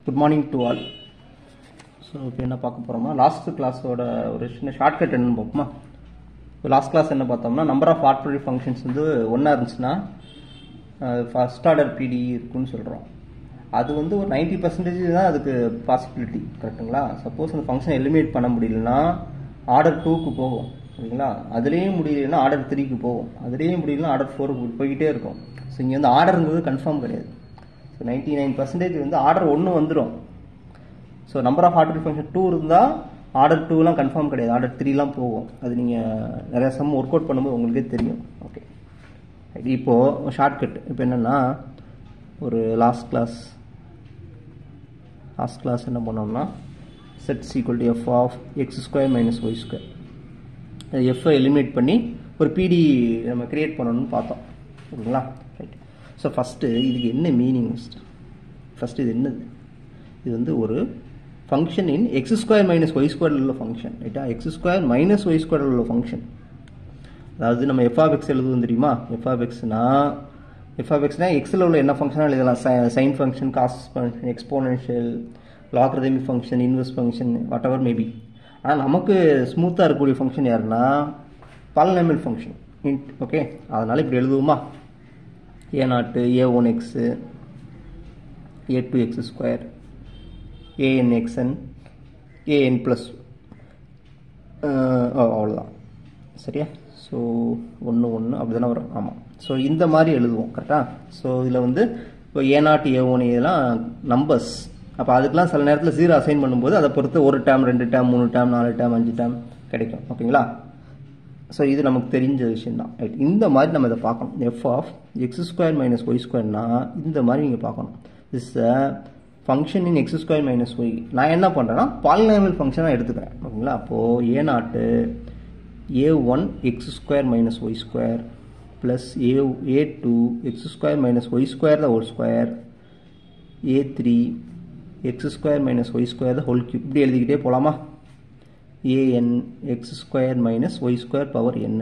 Good morning to all. So, இப்போ என்ன பார்க்க போறோம்னா லாஸ்ட் கிளாஸோட ஒரு சின்ன ஷார்ட்கட் என்னன்னு பார்ப்போமா. இப்போ லாஸ்ட் கிளாஸ் என்ன பார்த்தோம்னா நம்பர் ஆஃப் ஆர்பிட்ரரி ஃபங்க்ஷன்ஸ் வந்து ஒன்றா இருந்துச்சுன்னா ஃபர்ஸ்ட் ஆர்டர் பிடி இருக்குன்னு சொல்கிறோம். அது வந்து ஒரு 90% தான் அதுக்கு பாசிபிலிட்டி, கரெக்டுங்களா? சப்போஸ் அந்த ஃபங்க்ஷன் எலிமினேட் பண்ண முடியலன்னா ஆர்டர் 2க்கு போகும், சரிங்களா? அதுலேயும் முடியலன்னா ஆர்டர் 3க்கு போகும், அதுலேயும் முடியலன்னா ஆர்டர் 4க்கு போய்கிட்டே இருக்கும். ஸோ இங்கே வந்து ஆர்டருங்கிறது கன்ஃபார்ம் கிடையாது. ஸோ 99% வந்து ஆர்டர் 1 வந்துடும். So number of arbitrary function 2 இருந்தால் ஆர்டர் 2லாம் கன்ஃபார்ம் கிடையாது, ஆர்டர் 3லாம் போகும். அது நீங்கள் நிறையா சம் ஒர்க் அவுட் பண்ணும்போது உங்களுக்கே தெரியும். ஓகே, இப்போது ஷார்ட்கட் இப்போ என்னென்னா, ஒரு லாஸ்ட் கிளாஸ் என்ன பண்ணோம்னா z equal to f of x² minus y², phi eliminate பண்ணி ஒரு பிடி நம்ம கிரியேட் பண்ணணும்னு பார்த்தோம், ஓகேங்களா? ரைட். ஸோ ஃபஸ்ட்டு இதுக்கு என்ன மீனிங்? ஃபஸ்ட்டு இது என்னது? இது வந்து ஒரு ஃபங்க்ஷன் இன் x² மைனஸ் y² உள்ள ஃபங்க்ஷன், ரைட்டா? x² மைனஸ் y² உள்ள ஃபங்க்ஷன். அதாவது நம்ம f(x) எழுதுவோம் தெரியுமா? f(x)னா எக்ஸில் உள்ள என்ன ஃபங்க்ஷனாக எழுதலாம். Sine function, cos function, exponential, logarithmic function, inverse function, whatever maybe. ஆனால் நமக்கு ஸ்மூத்தாக இருக்கக்கூடிய ஃபங்க்ஷன் யாருன்னா பாலினாமியல் ஃபங்க்ஷன், இன்ட். ஓகே, அதனால் இப்படி எழுதுவோமா? a0 a1x a2x², anxn an plus அவ்வளோதான், சரியா? ஸோ 1 1 அப்படி தானே வரும். ஆமாம். ஸோ இந்த மாதிரி எழுதுவோம், கரெக்டாக? ஸோ இதில் வந்து இப்போ a0 a1 இதெல்லாம் நம்பர்ஸ். அப்போ அதுக்கெலாம் சில நேரத்தில் 0 அசைன் பண்ணும்போது அதை பொறுத்து 1 டேம் 2 டேம் 3 டேம் 4 டேம் 5 டேம் கிடைக்கும், ஓகேங்களா? ஸோ இது நமக்கு தெரிஞ்ச விஷயம் தான், ரைட்? இந்த மாதிரி நம்ம இதை பார்க்கணும். எஃப் ஆஃப் x² மைனஸ் y²னா இந்த மாதிரி நீங்கள் பார்க்கணும். This function in x² minus y. நான் என்ன பண்ணுறேன்னா பாலினாமியல் ஃபங்க்ஷனாக எடுத்துக்கிறேன், ஓகேங்களா? அப்போது a0 a1 x² minus y² plus a2 x² minus y² the whole square, a3 x² minus y² the whole cube. இப்படி எழுதிக்கிட்டே போகலாமா? an x² minus y² power n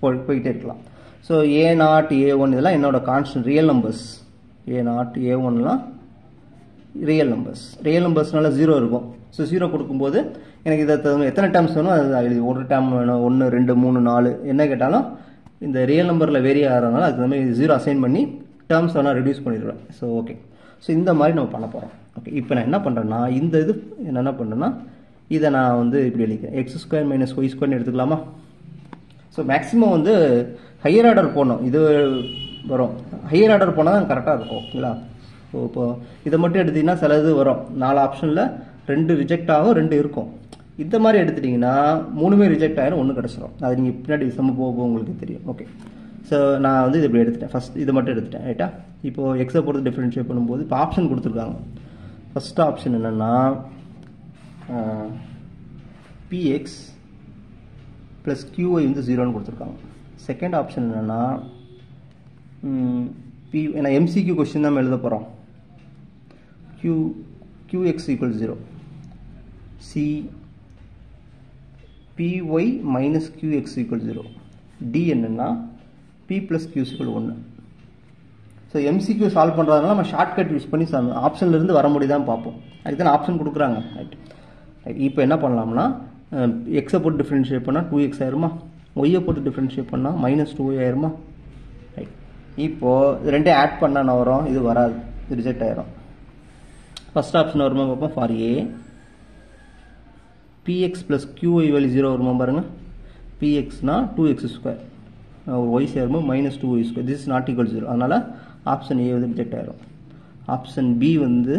போய்கிட்டே இருக்கலாம். ஸோ a0 a1 இதெல்லாம் என்னோட கான்ஸ்டன்ட் ரியல் நம்பர்ஸ். a0 a1லாம் real நம்பர்ஸ்னால 0 இருக்கும். ஸோ 0 கொடுக்கும்போது எனக்கு இதை எத்தனை டேர்ம்ஸ் வேணும் அது எழுதி, 1 டேர்ம் வேணும், 1 2 3 4 என்ன கேட்டாலும் இந்த ரியல் நம்பரில் வேரி ஆகிறதுனால அதுக்கு மாதிரி 0 அசைன் பண்ணி டேர்ம்ஸ் வேணால் ரெடியூஸ் பண்ணிடுவேன். ஸோ ஓகே, ஸோ இந்த மாதிரி நம்ம பண்ண போகிறோம். ஓகே, இப்போ நான் என்ன பண்ணுறேன்னா இந்த இது என்ன பண்ணுறேன்னா இதை நான் வந்து இப்படி எழுதிக்கிறேன், x² மைனஸ் y² எடுத்துக்கலாமா? ஸோ மேக்ஸிமம் வந்து ஹையர் ஆர்டர் போடணும், இது வரும். ஹையர் ஆர்டர் போனால் தான் கரெக்டாக இருக்கும், ஓகேங்களா? ஸோ இப்போ இதை மட்டும் எடுத்திங்கன்னா சில இது வரும், 4 ஆப்ஷனில் 2 ரிஜெக்ட் ஆகும், 2 இருக்கும். இந்த மாதிரி எடுத்துட்டிங்கன்னா 3மே ரிஜெக்ட் ஆகிடும், 1 கிடச்சிரும். அது நீங்கள் பின்னாடி சம்ம போக உங்களுக்கு தெரியும். ஓகே, ஸோ நான் வந்து இது இப்படி எடுத்துட்டேன். ஃபஸ்ட் இதை மட்டும் எடுத்துட்டேன், ரைட்டா? இப்போது எக்ஸை பொறுத்து டிஃப்ரென்ஷியேட் பண்ணும்போது இப்போ ஆப்ஷன் கொடுத்துருக்காங்க. ஃபஸ்ட் ஆப்ஷன் என்னென்னா px ப்ளஸ் qy வந்து 0ன்னு கொடுத்துருக்காங்க. செகண்ட் ஆப்ஷன் என்னென்னா ஏன்னா MCQ கொஸ்டின் தான் எழுத போகிறோம். qx equal 0, c py minus qx equal 0, d என்னென்னா p plus q equal 1. So MCQ solve பண்ணுறதுனால நம்ம ஷார்ட்கட் யூஸ் பண்ணி ஆப்ஷன்லேருந்து வர முடியுதான் பார்ப்போம். அதுக்கு தான் ஆப்ஷன் கொடுக்குறாங்க, ரைட்? இப்போ என்ன பண்ணலாம்னா எக்ஸை போட்டு டிஃப்ரென்ஷியேட் பண்ணால் 2x ஆயிருமா, ஒய்யை போட்டு டிஃப்ரென்ஷியேட் பண்ணால் மைனஸ் 2y ஆயிருமா, ரைட்? இப்போது ரெண்டையும் ஆட் பண்ணால் வரும், இது வராது, இது ரிஜெக்ட் ஆயிரும். ஃபஸ்ட் ஆப்ஷன் வருமா பார்ப்போம். For A px plus qy value 0 வருமா பாருங்கள். pxனா 2x², ஒரு y சேருமா minus 2y². This is not equal 0, அதனால் ஆப்ஷன் ஏ வந்து ரிஜெக்ட் ஆயிரும். ஆப்ஷன் பி வந்து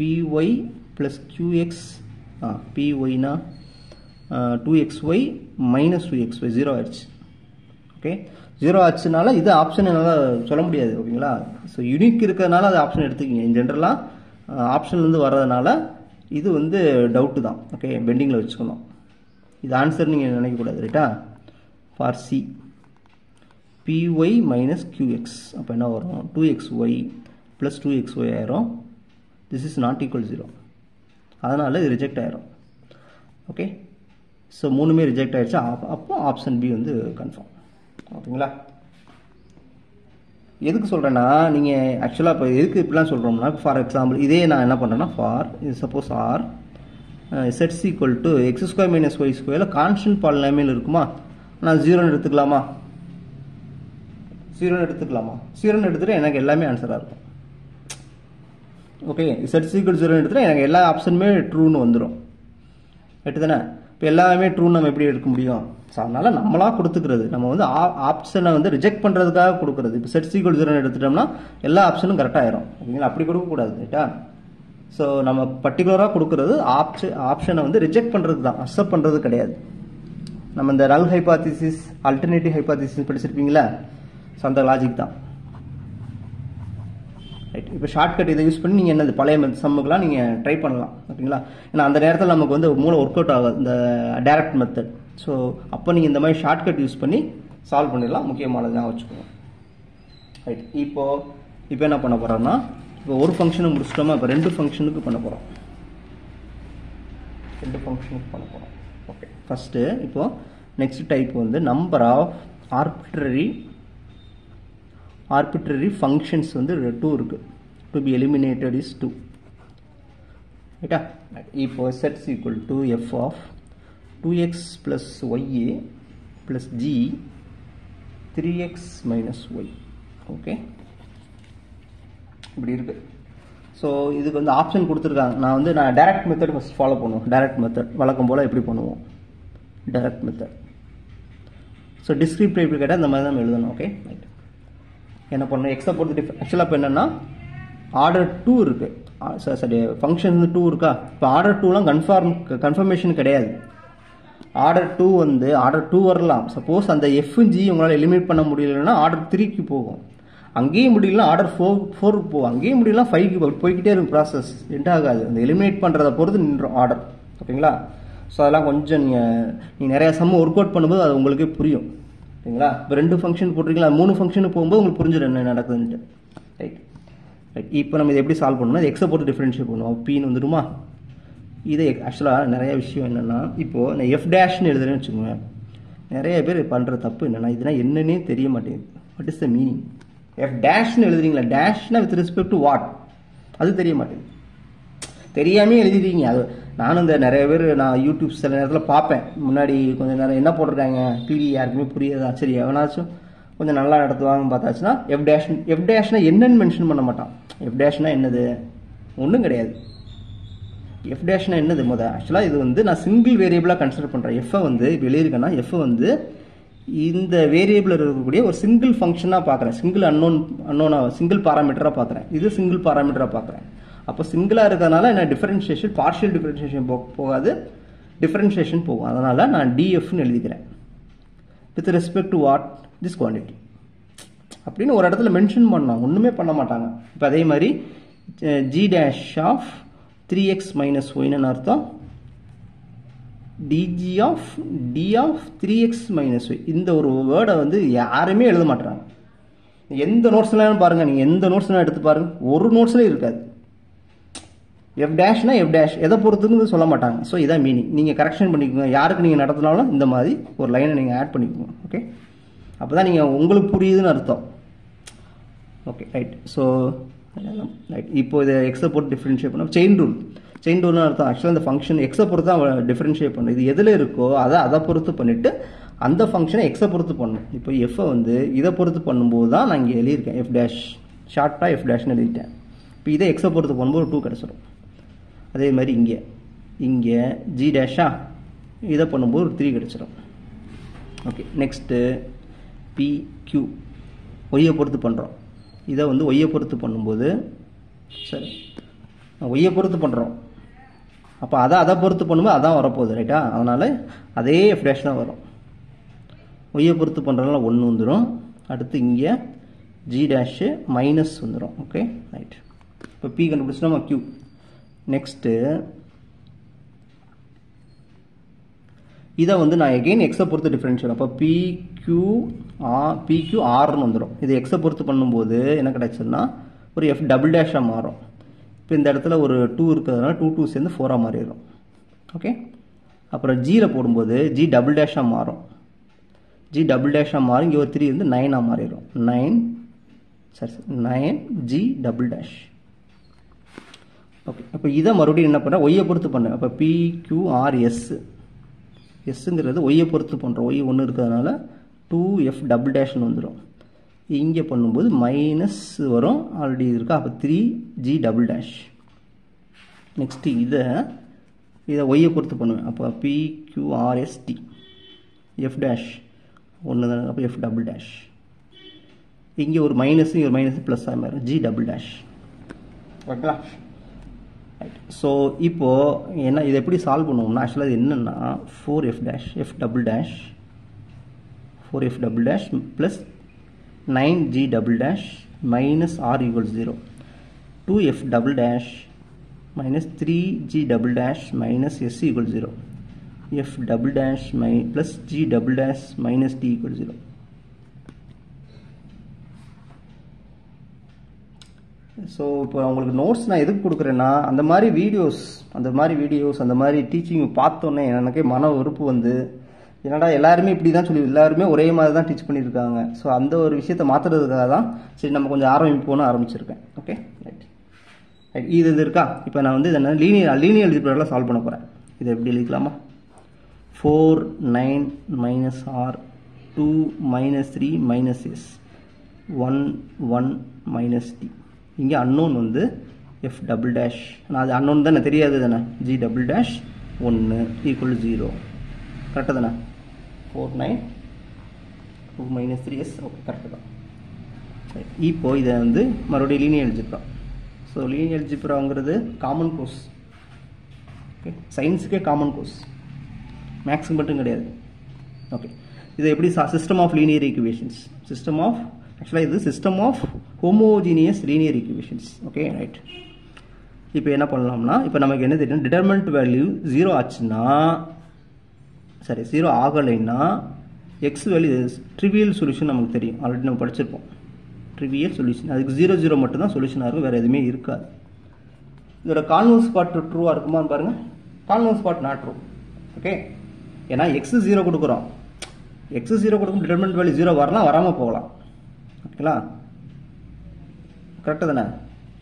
py plus qx, pyனா 2xy minus 2xy 0 ஆயிடுச்சு. ஓகே, 0 ஆச்சுனால இது ஆப்ஷன் என்னால் சொல்ல முடியாது, ஓகேங்களா? ஸோ யூனிக் இருக்கிறதுனால அது ஆப்ஷன் எடுத்துக்கிங்க. ஜென்ரலாக ஆப்ஷன்லேருந்து வர்றதுனால இது வந்து டவுட்டு தான், ஓகே? பெண்டிங்கில் வச்சுக்கணும். இது ஆன்சர் நீங்கள் நினைக்கக்கூடாது, ரைட்டா? For C py minus qx, அப்போ என்ன வரும்? 2xy ப்ளஸ் 2xy ஆயிரும். திஸ் இஸ் நாட் ஈக்குவல் 0, அதனால் இது ரிஜெக்ட் ஆயிரும். ஓகே, ஸோ 3மே ரிஜெக்ட் ஆகிடுச்சு. அப்போ ஆப்ஷன் பி வந்து கன்ஃபார்ம், ஓகேங்களா? எதுக்கு சொல்கிறேன்னா, நீங்கள் ஆக்சுவலாக இப்போ எதுக்கு இப்படிலாம் சொல்கிறோம்னா, ஃபார் எக்ஸாம்பிள் இதே நான் என்ன பண்ணுறேன்னா, ஃபார் இது சப்போஸ் ஆர் செட்ஸ் equal to X square minus Y ஸ்கொயரில் கான்ஸ்டன்ட் பாலினாமியல் இருக்குமா, நான் 0ன்னு எடுத்துக்கலாமா, 0ன்னு எடுத்துக்கலாமா, 0ன்னு எடுத்துகிட்டு எனக்கு எல்லாமே ஆன்சராக இருக்கும். ஓகே, செட்ஸ் ஈக்குவல் 0ன்னு எடுத்துகிட்டு எனக்கு எல்லா ஆப்ஷனுமே ட்ரூன்னு வந்துடும். ரைட்டு தானே? இப்போ எல்லாமே ட்ரூ நம்ம எப்படி எடுக்க முடியும்? ஸோ அதனால் நம்மளாக கொடுத்துக்கிறது, நம்ம வந்து ஆப்ஷனை வந்து ரிஜெக்ட் பண்ணுறதுக்காக கொடுக்குறது. இப்போ செட் ஈக்குவல் 0ன்னு எடுத்துட்டோம்னா எல்லா ஆப்ஷனும் கரெக்டாக ஆயிரும். ஓகேங்களா? அப்படி கொடுக்கக்கூடாது. ரைட்டா? ஸோ நம்ம பர்டிகுலராக கொடுக்குறது ஆப்ஷனை வந்து ரிஜெக்ட் பண்ணுறது தான், அக்செப்ட் பண்ணுறது கிடையாது. நம்ம இந்த நல் ஹைபாதிசிஸ், அல்டர்னேட்டிவ் ஹைபாதிசிஸ் படிச்சிருப்பீங்களா? ஸோ அந்த லாஜிக் தான். ரைட். இப்போ ஷார்ட்கட் இதை யூஸ் பண்ணி நீங்கள் என்னது பழைய சம்முக்கெலாம் நீங்கள் ட்ரை பண்ணலாம். ஓகேங்களா? ஏன்னா அந்த நேரத்தில் நமக்கு வந்து மூளை ஒர்க் அவுட் ஆகாது, இந்த டைரக்ட் மெத்தட். ஸோ அப்போ நீங்கள் இந்த மாதிரி ஷார்ட்கட் யூஸ் பண்ணி சால்வ் பண்ணிடலாம். முக்கியமானதாக வச்சுக்கோங்க. ரைட். இப்போ என்ன பண்ண போகிறோம்னா, இப்போ ஒரு ஃபங்க்ஷனை முடிச்சிட்டோமா, இப்போ 2 ஃபங்க்ஷனுக்கு பண்ண போகிறோம். 2 ஃபங்க்ஷனுக்கு பண்ண போகிறோம். ஓகே. ஃபஸ்ட்டு இப்போது நெக்ஸ்ட் டைப் வந்து நம்பர் ஆஃப் arbitrary functions வந்து 2 இருக்கு. to be eliminated is 2. ரைட்டா? இப்போ sets equal to f of 2x plus ya plus g 3x minus y. Okay, இப்படி இருக்கு. ஸோ இதுக்கு வந்து ஆப்ஷன் கொடுத்துருக்காங்க. நான் டைரக்ட் மெத்தட் ஃபஸ்ட் ஃபாலோ பண்ணுவோம். டைரக்ட் மெத்தட் வழக்கம் போல் எப்படி பண்ணுவோம், டைரக்ட் மெத்தட். ஸோ டிஸ்கிரிப்டிவ் எப்படி கேட்டால் இந்த மாதிரி தான் நம்ம எழுதணும். Okay, right. என்ன பண்ணணும், எக்ஸை பொறுத்து ஆக்சுவலாக இப்போ என்னென்னா ஆர்டர் 2 இருக்குது. சரி, ஃபங்க்ஷன் வந்து 2 இருக்கா. இப்போ ஆர்டர் 2லாம் கன்ஃபர்மேஷன் கிடையாது. ஆர்டர் 2 வந்து ஆர்டர் 2 வரலாம். சப்போஸ் அந்த எஃப்ஜி உங்களால் எலிமினேட் பண்ண முடியலன்னா ஆர்டர் 3க்கு போகும். அங்கேயும் முடியலன்னா ஆர்டர் 4க்கு போகும். அங்கேயும் முடியலாம் 5க்கு போய்கிட்டே இருக்கும். ப்ராசஸ் எண்ட் ஆகாது. அந்த எலிமினேட் பண்ணுறதை பொறுத்து நின்றோம் ஆர்டர். ஓகேங்களா? ஸோ அதெல்லாம் கொஞ்சம் நீங்கள் நிறையா சம்மு ஒர்க் அவுட் பண்ணும்போது அது உங்களுக்கே புரியும். ஓகேங்களா? இப்போ 2 ஃபங்க்ஷன் போட்டிருக்கீங்களா, 3 ஃபங்க்ஷனுக்கு போகும்போது உங்களுக்கு புரிஞ்சிடும் என்ன நடக்குதுன்ட்டு. ரைட். ரைட். இப்போ நம்ம இதை எப்படி சால்வ் பண்ணணும், எக்ஸை போட்டு டிஃபரன்ஷியேட் பண்ணுவோம். பின்னு வந்துடுமா. இது ஆக்சுவலாக நிறைய விஷயம் என்னென்னா, இப்போது நான் எஃப் டேஷ்னு எழுதுறேன்னு வச்சுக்கோங்க. நிறைய பேர் பண்ணுற தப்பு என்னென்னா, இதெல்லாம் என்னன்னே தெரிய மாட்டேங்குது. What is the meaning? F டேஷ்னு எழுதுறீங்களா, டேஷ்னா வித் ரெஸ்பெக்ட் டு வாட், அது தெரிய மாட்டேங்குது. தெரியாமே எழுதிட்டீங்க. அது நானும் இந்த நிறைய பேர் நான் யூடியூப் சில நேரத்தில் பார்ப்பேன். முன்னாடி கொஞ்சம் நேரம் என்ன போட்டிருக்காங்க பிடி யாருக்குமே புரியாதா. சரி, எவனாச்சும் கொஞ்சம் நல்லா நடத்துவாங்கன்னு பார்த்தாச்சுன்னா எஃப் டேஷ்னா என்னன்னு மென்ஷன் பண்ண மாட்டான். எஃப் டேஷ்னா என்னது, ஒன்றும் கிடையாது. எஃப் டேஷ்னா என்னது ஆக்சுவலாக இது வந்து நான் சிங்கிள் வேரியபிளாக கன்சிடர் பண்ணுறேன். எஃப்ஐ வந்து இப்போ எழுதியிருக்கேன்னா எஃப்ஐ வந்து இந்த வேரியபிள் இருக்கக்கூடிய ஒரு சிங்கிள் ஃபங்க்ஷனாக பார்க்குறேன். சிங்கிள் பாராமீட்டராக பார்க்குறேன். இது சிங்கிள் பாராமீட்டராக பார்க்குறேன். அப்போ சிங்கிளாக இருக்கிறதுனால என்ன டிஃபரன்ஷியேஷன், பார்ஷியல் டிஃபரன்ஷியேஷன் போகாது, டிஃபரன்ஷியேஷன் போகும். அதனால் நான் டிஎஃப்னு எழுதிக்கிறேன். With respect to what, this quantity அப்படின்னு ஒரு இடத்துல மென்ஷன் பண்ணாங்க. ஒன்றுமே பண்ண மாட்டாங்க. இப்போ அதே மாதிரி G dash of 3x minus ஒய்னு அர்த்தம் DG of T of 3x minus Y. இந்த ஒரு வேர்டை வந்து யாருமே எழுத மாட்டாங்க. எந்த நோட்ஸ்லாம் பாருங்கள், நீங்கள் எந்த நோட்ஸ்லாம் எடுத்து பாருங்கள், ஒரு நோட்ஸ்லேயும் இருக்காது. எஃப் டேஷ்னா எஃப் டேஷ் எதை பொறுத்துன்னு சொல்ல மாட்டாங்க. ஸோ இதான் மீனிங். நீங்கள் கரெக்ஷன் பண்ணிக்கோங்க. யாருக்கு நீங்கள் நடத்தினாலும் இந்த மாதிரி ஒரு லைனை நீங்கள் ஆட் பண்ணிக்கோங்க. ஓகே, அப்போ தான் நீங்கள் உங்களுக்கு புரியுதுன்னு அர்த்தம். Okay, right. So right. இப்போ இதை எக்ஸை போட்டு டிஃப்ரென்ஷியேட் பண்ணோம். செயின் ரூல்னு அர்த்தம். ஆக்சுவலாக இந்த ஃபங்க்ஷன் எக்ஸை பொறுத்து தான் டிஃப்ரென்ஷியேட் பண்ணணும். இது எதில் இருக்கோ அதை பொறுத்து பண்ணிவிட்டு அந்த ஃபங்க்ஷனை எக்ஸை பொறுத்து பண்ணணும். இப்போ எஃப்ஐ வந்து இதை பொறுத்து பண்ணும்போது தான் நான் இங்கே எழுதியிருக்கேன். எஃப் டேஷ் ஷார்ட்டாக எஃப் டேஷ்னு எழுதிட்டேன். இப்போ இதை எக்ஸை பொறுத்து பண்ணும்போது 2 கிடச்சிடும். அதே மாதிரி இங்கே ஜி டேஷா இதை பண்ணும்போது 3 கிடச்சிடும். ஓகே, நெக்ஸ்ட்டு பிக்யூ ஒய்யை பொறுத்து பண்ணுறோம். இதை வந்து ஒய்யை பொறுத்து பண்ணும்போது சரி ஒய்யை பொறுத்து பண்ணுறோம். அப்போ அதை பொறுத்து பண்ணும்போது அதான் வரப்போகுது. ரைட்டா? அதனால் அதே எஃப் டேஷ் தான் வரும். ஒய்யை பொறுத்து பண்ணுறதுனால 1 வந்துடும். அடுத்து இங்கே ஜி டேஷு மைனஸ் வந்துடும். Okay, right. இப்போ பி கண்டுபிடிச்சோம் நம்ம கியூ. நெக்ஸ்ட்டு இதை வந்து நான் எகெயின் எக்ஸை பொறுத்து டிஃபரன்ஷியல். அப்போ பிக்யூ ஆர்னு வந்துடும். இது எக்ஸை பொறுத்து பண்ணும்போது என்ன கிடைச்சதுன்னா ஒரு எஃப் டபுள் டேஷாக மாறும். இப்போ இந்த இடத்துல ஒரு 2 இருக்கிறதுனால 2 சேர்ந்து 4ஆக மாறிடும். ஓகே, அப்புறம் ஜியில் போடும்போது ஜி டபுள் டேஷாக மாறும். ஜி டபுள் டேஷாக மாறும். இங்கே ஒரு 3 வந்து 9ஆக மாறிடும். 9 சரி 9G டபுள் டேஷ். ஓகே, அப்போ இதை மறுபடியும் என்ன பண்ணுறேன், ஒய்யை பொறுத்து பண்ணேன். அப்போ PQRS எஸ்ஸுங்கிறது ஒய்யை பொறுத்து பண்ணுறோம். ஒய் ஒன்று இருக்கிறதுனால 2F டபுள் டேஷ்னு வந்துடும். இங்கே பண்ணும்போது மைனஸ் வரும், ஆல்ரெடி இருக்கா. அப்போ 3G டபுள் டேஷ். நெக்ஸ்ட்டு இதை ஒய்யை பொறுத்து பண்ணுவேன். அப்போ PQRST எஃப் டேஷ் ஒன்று தான். அப்போ எஃப் டபுள் டேஷ். இங்கே ஒரு மைனஸ், இங்கே ஒரு மைனஸ், ப்ளஸ் ஆக மாதிரி G டபுள் டேஷ். ஓகேங்களா? ரைட். ஸோ இப்போது என்ன, இதை எப்படி சால்வ் பண்ணுவோம்னா, ஆக்சுவலாக இது என்னென்னா 4F dash F double dash 4F double dash plus 9G double dash minus R equals 0. 2F double dash minus 3G double dash minus S equals 0. F double dash plus G double dash minus T equals 0. So இப்போ உங்களுக்கு notes நான் எதுக்கு கொடுக்குறேன்னா, அந்த மாதிரி videos அந்த மாதிரி teaching பார்த்தோன்னே எனக்கே மன வெறுப்பு வந்து, என்னடா எல்லாருமே இப்படி தான் சொல்லி எல்லாருமே ஒரே மாதிரி தான் டீச் பண்ணியிருக்காங்க. ஸோ அந்த ஒரு விஷயத்தை மாற்றுறதுக்காக தான் சரி நம்ம கொஞ்சம் ஆரம்பிப்போன்னு ஆரம்பிச்சிருக்கேன். Okay right. இது இருக்கா. இப்போ நான் வந்து இதை லீனியர் அல்ஜிப்ராவில் சால்வ் பண்ண போகிறேன். இதை எப்படி எழுதிக்கலாமா, 4 9 minus r 2 minus 3 minus s 1 1 minus t. இங்கே அன்னோன் வந்து எஃப் டபுள் டேஷ், நான் அது அன்னோன் தானே, தெரியாது தானே. G double dash 1 equal 0. கரெக்டாக தானே. 4 9 2 மைனஸ் 3s. ஓகே கரெக்டு தான். இப்போ இதை வந்து மறுபடியும் லீனியர் அல்ஜிப்ரா. ஸோ லீனியர் அல்ஜிப்ராங்கிறது காமன் கோர்ஸ். ஓகே, சயின்ஸுக்கே காமன் கோர்ஸ், மேக்ஸுக்கு மட்டும் கிடையாது. ஓகே, இதை எப்படி system of linear equations, system of ஆக்சுவலாக இது system of homogeneous linear equations. Okay right. இப்போ என்ன பண்ணலாம்னா, இப்போ நமக்கு என்ன தெரியும், டிட்டர்மினன்ட் வேல்யூ 0 ஆச்சுன்னா, சரி 0 ஆகலைன்னா எக்ஸ் வேல்யூ ட்ரிவியல் சொல்யூஷன் நமக்கு தெரியும், ஆல்ரெடி நம்ம படிச்சிருப்போம். ட்ரிவியல் சொல்யூஷன் அதுக்கு 0 0 மட்டும் தான் சொல்யூஷனாக இருக்கும், வேறு எதுவுமே இருக்காது. இதோட கான்வர்ஸ் பார்ட் ட்ரூவாக இருக்குமான்னு பாருங்கள். Converse part not true. Okay, ஏன்னா எக்ஸ் 0 கொடுக்குறோம், எக்ஸ் 0 கொடுக்கும், டிட்டர்மினன்ட் வேல்யூ 0 வரலாம், வராமல் போகலாம். ஓகேங்களா, கரெக்டாக தானே.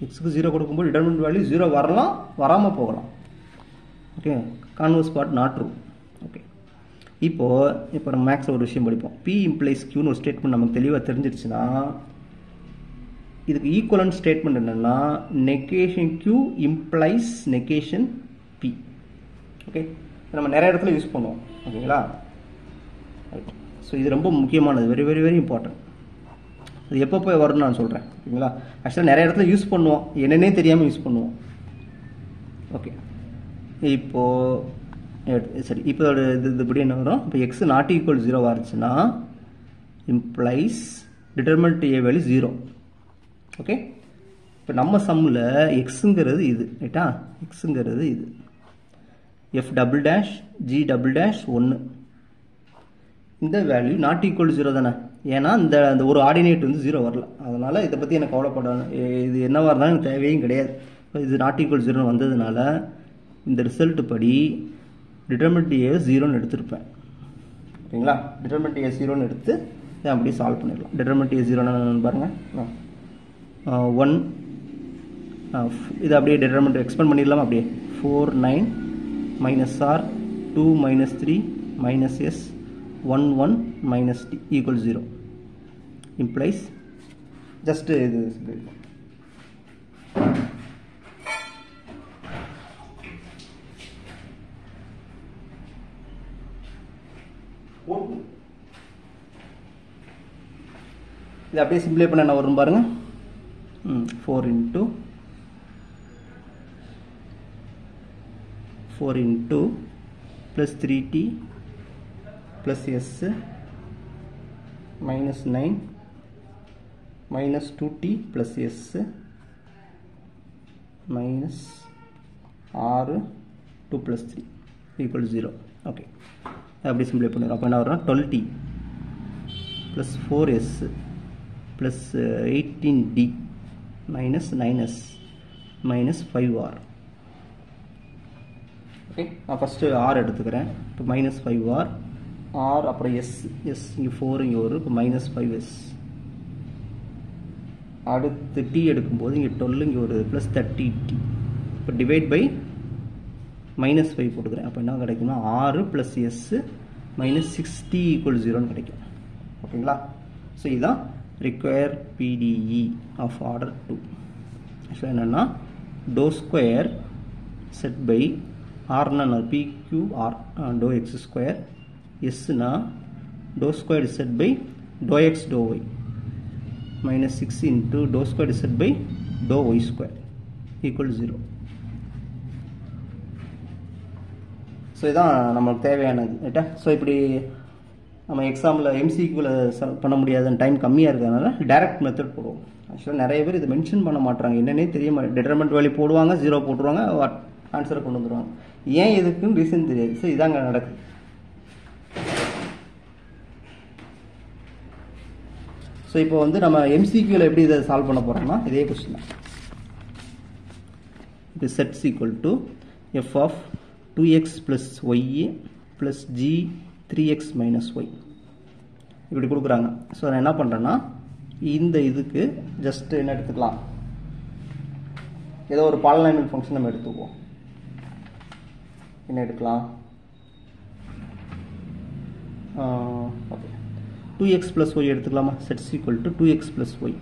எக்ஸுக்கு 0 கொடுக்கும்போது டிட்டர்மினன்ட் வேல்யூ 0 வரலாம், வராமல் போகலாம். Okay, converse part not true. Okay, இப்போ நம்ம மேக்ஸில் ஒரு விஷயம் படிப்போம். P இம்ப்ளைஸ் Qன்னு ஒரு ஸ்டேட்மெண்ட் நமக்கு தெளிவாக தெரிஞ்சிருச்சுன்னா, இதுக்கு ஈக்குவலன்ட் ஸ்டேட்மெண்ட் என்னென்னா, negation Q implies negation P. Okay, நம்ம நிறைய இடத்துல யூஸ் பண்ணுவோம். ஓகேங்களா, ரைட். ஸோ இது ரொம்ப முக்கியமானது, வெரி வெரி வெரி இம்பார்ட்டன்ட். அது எப்போ போய் வரும்னு நான் சொல்கிறேன். ஓகேங்களா, ஆக்சுவலாக நிறைய இடத்துல யூஸ் பண்ணுவோம், என்னென்னே தெரியாமல் யூஸ் பண்ணுவோம். ஓகே, இப்போது சரி, இப்போ இது இப்படி என்ன வரும், இப்போ எக்ஸ் நாட் ஈக்குவல் 0 ஆச்சுன்னா implies determinant A value 0. Okay, இப்போ நம்ம சம்மில் எக்ஸுங்கிறது இது, ரைட்டா, எக்ஸுங்கிறது இது. F double dash G double dash 1, இந்த வேல்யூ நாட் ஈக்குவல் 0 தானே, ஏன்னா அந்த ஒரு ஆர்டினேட் வந்து 0 வரல. அதனால் இதை பற்றி எனக்கு கவலைப்படணும், இது என்னவாக இருந்தாலும் எனக்கு தேவையும் கிடையாது. இது நாட் ஈக்குவல் 0 வந்ததுனால இந்த ரிசல்ட் படி டிட்டர்மினன்ட் ஏ 0ன்னு எடுத்துருப்பேன். ஓகேங்களா, டிட்டர்மினன்ட் ஏ 0ன்னு எடுத்து இதை அப்படியே சால்வ் பண்ணிடலாம். டிட்டர்மினன்ட் ஏ 0ன்னு பாருங்கள், 1 இதை அப்படியே டிட்டர்மினன்ட் எக்ஸ்பெண்ட் பண்ணிடலாமா, அப்படியே 4 9 minus r 2 minus 3 minus s 1 1 minus t equals 0 implies just இது இது அப்படியே சிம்பிளை பண்ண என்ன வரும் பாருங்க. 4 into plus 3t plus s minus 9 minus 2t plus s minus r 2 plus 3 equal 0. Okay, அப்படி சிம்பிளை பண்ணுறோம். அப்போ என்ன வரும், 12t plus 4s plus 18d minus 9s minus 5r. Okay, நான் ஃபஸ்ட்டு ஆர் எடுத்துக்கிறேன். இப்போ மைனஸ் 5r, ஆர் அப்புறம் எஸ் இங்கே 4 இங்கே வரும். இப்போ மைனஸ் 5s அடுத்து t எடுக்கும்போது இங்கே 12 இங்கே ஒரு ப்ளஸ் 30t. இப்போ டிவைட் பை -5 போட்டுக்கிறேன். அப்போ என்ன கிடைக்குன்னா 6 + s - 6t = 0ன்னு கிடைக்கும். ஓகேங்களா? ஸோ இதுதான் require PDE ஆஃப் ஆர்டர் 2. ஆக்சுவலாக என்னென்னா டோ ஸ்கொயர் செட் பை ஆர்னா PQR டோ எக்ஸ் ஸ்கொயர், எஸ்னா டோ ஸ்கொயர் செட் பை டோ எக்ஸ் டோ Y -6 into dou square z by dou y square equal 0. So இதுதான் நமக்கு தேவையானது ரைட்டா. ஸோ இப்படி நம்ம எக்ஸாமில் MCQவில் பண்ண முடியாத டைம் கம்மியாக இருக்கிறதுனால டைரக்ட் மெத்தட் போடுவோம். ஆக்சுவலாக நிறைய பேர் இதை மென்ஷன் பண்ண மாட்டாங்க, என்னன்னே தெரிய மாட்டேன். டிட்டர்மெண்ட் வேல்யூ போடுவாங்க, 0 போட்டுருவாங்க, ஆன்சரை கொண்டு வந்துடுவாங்க. ஏன் எதுக்குன்னு ரீசன் தெரியாது. ஸோ இதாங்க நடக்குது. ஸோ இப்போ வந்து நம்ம MCQவில் எப்படி இதை சால்வ் பண்ண போகிறோம்னா இதே கொஸ்டின் தான். இப்போ செட்ஸ் equal to f of 2x + y + g 3x - y இப்படி கொடுக்குறாங்க. ஸோ நான் என்ன பண்ணுறேன்னா இந்த இதுக்கு ஜஸ்ட் என்ன எடுத்துக்கலாம், ஏதோ ஒரு பாலினாமியல் ஃபங்க்ஷன் நம்ம எடுத்துக்குவோம். என்ன எடுக்கலாம்? ஓகே, 2x + y எடுத்துக்கலாமா? Sets equal to 2x + y.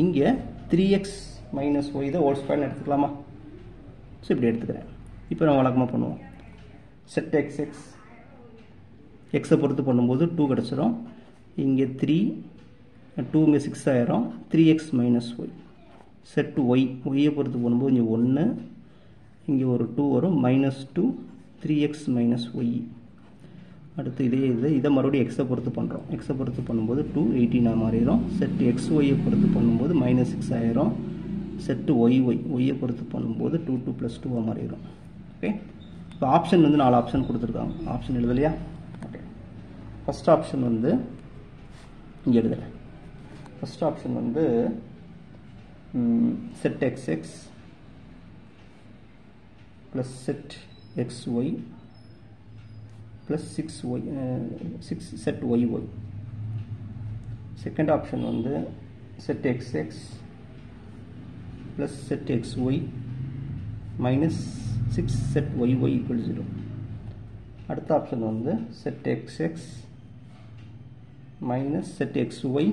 இங்கே 3x - y தான் ஹோல் ஸ்கொயர்னு எடுத்துக்கலாமா? ஸோ இப்படி எடுத்துக்கிறேன். இப்போ நம்ம வழக்கமாக பண்ணுவோம். செட் எக்ஸ் எக்ஸை பொறுத்து பண்ணும்போது 2 கிடச்சிரும். இங்கே 3 2 இங்கே 6 ஆயிரும். 3x - y. செட் ஒய்யை பொறுத்து பண்ணும்போது இங்கே 1 இங்கே ஒரு 2 வரும். -2 3x - y. அடுத்து இதை மறுபடியும் எக்ஸை பொறுத்து பண்ணுறோம். எக்ஸை பொறுத்து பண்ணும்போது 2 18 மாறிடும். செட் எக்ஸ் ஒய்யை பொறுத்து பண்ணும்போது -6 ஆயிரும். செட்டு ஒய்யை பொறுத்து பண்ணும்போது 2 + 2 மாறிடும். ஓகே, இப்போ ஆப்ஷன் வந்து 4 ஆப்ஷன் கொடுத்துருக்காங்க. ஆப்ஷன் எழுதலையா? ஓகே, ஃபஸ்ட் ஆப்ஷன் வந்து இங்கே எழுதுறேன். ஃபஸ்ட் ஆப்ஷன் வந்து Z X plus Z X Y plus 6 Z Y. Second option வந்து Z X plus set xy minus 6 set yy equal 0. அடுத்த ஆப்ஷன் வந்து set xx minus set xy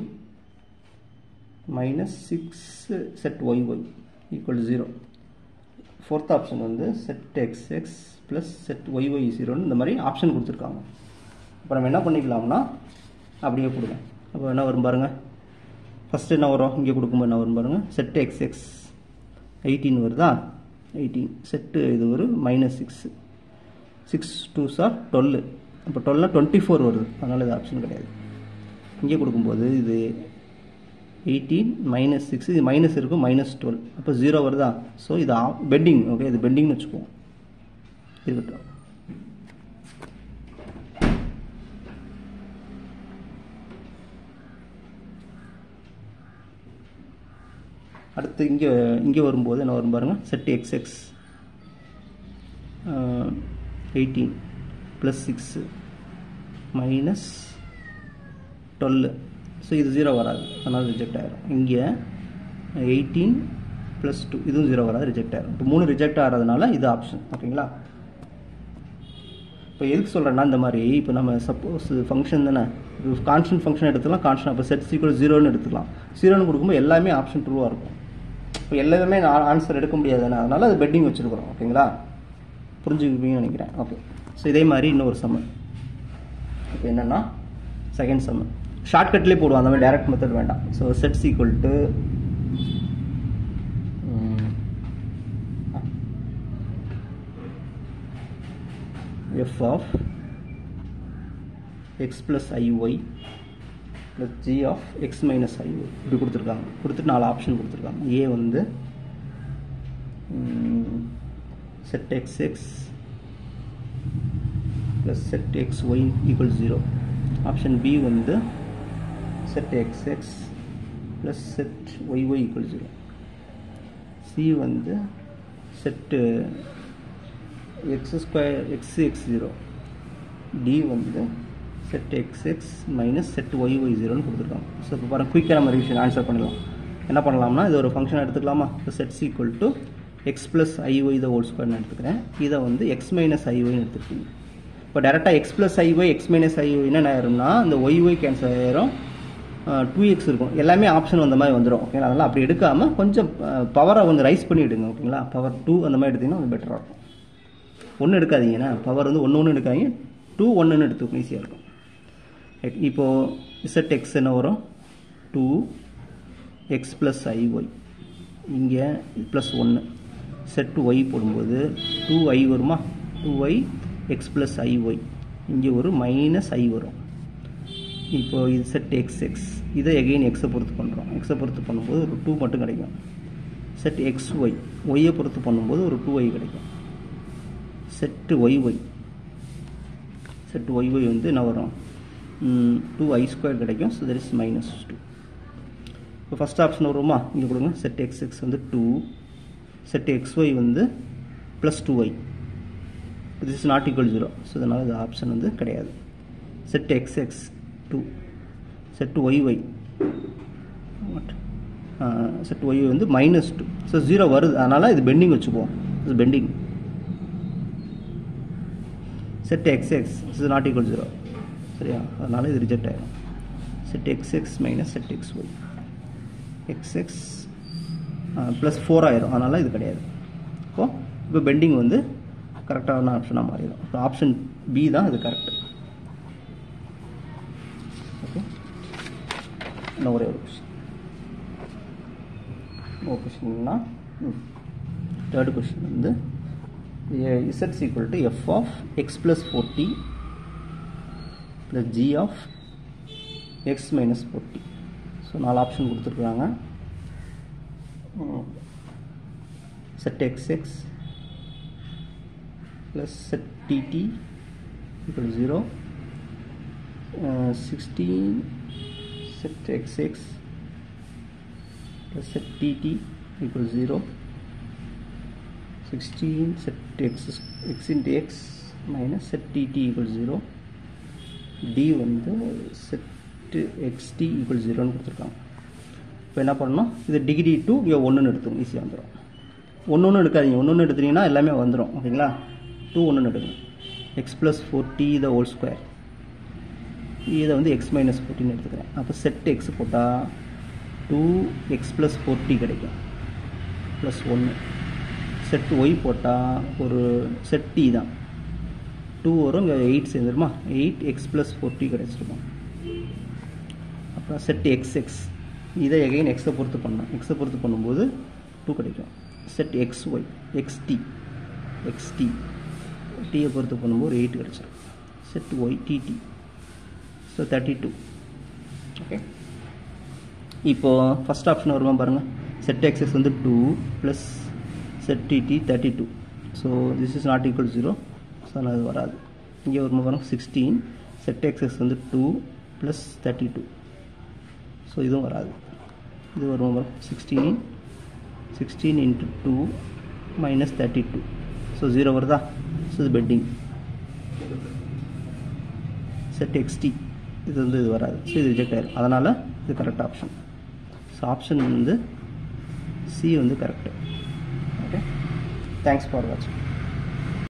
minus 6 set yy equal 0. Fourth option வந்து set xx plus set yy 0. இந்த மாதிரி option கொடுத்துருக்காங்க. இப்போ நம்ம என்ன பண்ணிக்கலாம்னா அப்படியே கொடுங்க. அப்போ என்ன வரும் பாருங்க. ஃபஸ்ட்டு என்ன வரும், இங்கே கொடுக்கும்போது என்ன வரும் பாருங்க. செட் எக்ஸ் 18 வருதா? 18 செட்டு இது ஒரு -6 6 2s are 12. அப்போ 12 24 வருது. அதனால் இது ஆப்ஷன் கிடையாது. இங்கே கொடுக்கும்போது இது 18 -6 இது மைனஸ் இருக்கும் -12. அப்போ 0 வருதா? ஸோ இது பெண்டிங். ஓகே, இது பெண்டிங்னு வச்சுக்குவோம். இருக்கட்டும். அடுத்து இங்கே வரும்போது என்ன வரும் பாருங்கள். Set X 18 + 6 -12. ஸோ இது 0 வராது, அதனால் ரிஜெக்ட் ஆகிடும். இங்கே 18 + 2 இதுவும் 0 வராது, ரிஜெக்ட் ஆகிடும். இப்போ 3 ரிஜெக்ட் ஆகிறதுனால இது ஆப்ஷன். ஓகேங்களா? இப்போ எதுக்கு சொல்கிறேன்னா இந்த மாதிரி இப்போ நம்ம சப்போஸ் ஃபங்க்ஷன் தானே, கான்ஸ்டன்ட் ஃபங்க்ஷன் எடுத்துக்கலாம். கான்ஸ்டன்ட் அப்போ செட் ஈக்குவல் 0ன்னு எடுத்துக்கலாம். 0ன்னு கொடுக்கும்போது எல்லாமே ஆப்ஷன் ட்ரூவாக இருக்கும். இப்போ எல்லாமே ஆன்சர் எடுக்க முடியாதுன்னு, அதனால் அது பெட்டிங் வச்சுருக்குறோம். ஓகேங்களா? புரிஞ்சுக்குவீங்கன்னு நினைக்கிறேன். ஓகே, ஸோ இதே மாதிரி இன்னொரு சம்மு. இப்போ என்னென்னா செகண்ட் சம்மு ஷார்ட்கட்லேயே போடுவோம். அந்த மாதிரி டைரக்ட் மெத்தட் வேண்டாம். So sets equal to f of x plus iy plus g of x minus iy இப்படி கொடுத்துருக்காங்க. கொடுத்துட்டு 4 ஆப்ஷன் கொடுத்துருக்காங்க. ஏ வந்து set xx plus set xy equal 0. Option B வந்து set xx plus set yy equal 0. C வந்து set x2 x 0. D வந்து set xx minus set yy 0ன்னு கொடுத்துருக்காங்க. ஸோ இப்போ பாருங்கள், குயிக்காக நம்ம ரிவிஷன் ஆன்சர் பண்ணலாம். என்ன பண்ணலாம்னா இது ஒரு ஃபங்க்ஷன் எடுத்துக்கலாமா? Sets equal to X plus ஐஒய் the whole ஸ்கொயர்னு எடுத்துக்கிறேன். இதை வந்து எக்ஸ் மைனஸ் ஐஒய்னு எடுத்துக்கிங்க. இப்போ டேரெக்டாக X plus I Y X minus ஐஒய்னா என்ன ஆயிரும்னா இந்த ஒய்ஒய் கேன்சல் ஆயிரும், 2x இருக்கும். எல்லாமே ஆப்ஷன் அந்த மாதிரி வந்துடும். ஓகேங்களா? அதனால் அப்படி எடுக்காமல் கொஞ்சம் பவரை வந்து ரைஸ் பண்ணி எடுங்க. ஓகேங்களா? பவர் 2 அந்த மாதிரி எடுத்திங்கன்னா கொஞ்சம் பெட்டராக இருக்கும். ஒன்று எடுக்காதீங்கன்னா பவர் வந்து ஒன்று எடுக்காதீங்க, 2 1ன்னு எடுத்துக்கணும், ஈஸியாக இருக்கும். இப்போது செட் எக்ஸ் என்ன வரும்? 2x ப்ளஸ் ஐஒய், இங்கே ப்ளஸ் 1. செட் ஒய் போடும்போது 2i வருமா? 2i எக்ஸ் ப்ளஸ் ஐஒய், இங்கே ஒரு மைனஸ் ஐ வரும். இப்போ இது செட் எக்ஸ், இதை எகெயின் எக்ஸை பொறுத்து பண்ணுறோம். எக்ஸை பொறுத்து பண்ணும்போது ஒரு 2 மட்டும் கிடைக்கும். செட் எக்ஸ் ஒய், ஒய்யை பொறுத்து பண்ணும்போது ஒரு 2i கிடைக்கும். செட்டு ஒய்ஒய், செட் ஒய்ஒய் வந்து என்ன வரும்? 2i² கிடைக்கும். So that is -2. இப்போ ஃபஸ்ட் ஆப்ஷன் வருமா? இங்கே கொடுங்க. செட் எக்ஸ் வந்து 2, செட் xy வந்து plus 2i. This is not equal 0. So அதனால் இது ஆப்ஷன் வந்து கிடையாது. Set X 2, set y y set y y வந்து -2. ஸோ 0 வருது, அதனால் இது பெண்டிங் வச்சுக்குவோம். இது pending. Z x is not equal 0. சரியா? அதனால் இது ரிஜெக்ட் ஆகிடும். Z x minus z xy, x plus 4 ஆயிரும், அதனால் இது கிடையாது. இப்போ பெண்டிங் வந்து கரெக்டான ஆப்ஷனாக மாறிடும். இப்போ ஆப்ஷன் பி தான் இது கரெக்ட். ஓகே, இன்னும் ஒரே ஒரு கொஸ்டின். ஒரு கொஸ்டின்னா தேர்ட் கொஸ்டின் வந்து z equal to f of x plus 4t plus g of x minus 4t. So 4 option கொடுத்துருக்குறாங்க. set xx plus set tt equal to 0, 16 set xx plus set tt equal to 0, 16 set x into x minus set tt equal to 0, d வந்து set xt equal to 0ன்னு கொடுத்துருக்காங்க. இப்போ என்ன பண்ணணும்? இது degree 2 இங்கே 1ன்னு எடுத்துக்கணும், ஈஸியாக வந்துடும். ஒன்று எடுக்காதீங்க, ஒன்று எடுத்துட்டீங்கன்னா எல்லாமே வந்துடும். ஓகேங்களா? 2 1 எடுக்கணும். X plus 4t the whole square, இதை வந்து எக்ஸ் மைனஸ் 14 எடுத்துக்கிறேன். அப்போ செட் எக்ஸ் போட்டால் 2x ப்ளஸ் 4t கிடைக்கும் ப்ளஸ் 1. செட் ஒய் போட்டால் ஒரு செட் டி தான் 2 வரும், இங்கே 8 சேர்ந்துருமா? 8x ப்ளஸ் 4t கிடைச்சிருக்கும். அப்புறம் செட் எக்ஸ், இதை எகைன் எக்ஸை பொறுத்து பண்ணலாம். எக்ஸை பொறுத்து பண்ணும்போது 2 கிடைக்கும். செட் xy xt, டீயை பொறுத்து பண்ணும்போது 8 கிடைச்சிடும். Z y tt, so 32. Okay, இப்போது ஃபஸ்ட் ஆப்ஷன் வருமா பாருங்கள். செட் எக்ஸஸ் வந்து 2 plus z tt 32. So this is not equal 0. So அதனால் அது வராது. இங்கே வருமா பாருங்கள். 16 செட் எக்ஸஸ் வந்து 2 ப்ளஸ் 32. ஸோ இதுவும் வராது. இது வருமா பாருங்கள். 16 into 2 minus 32. ஸோ 0 வருதா? ஸோ இது பெட்டிங். செட் xt, இது வந்து இது வராது. ஸோ இது ரிஜெக்ட் ஆயிடும். அதனால் இது கரெக்ட் ஆப்ஷன். ஸோ ஆப்ஷன் வந்து சி வந்து கரெக்டு. ஓகே, தேங்க்ஸ் ஃபார் வாட்சிங்.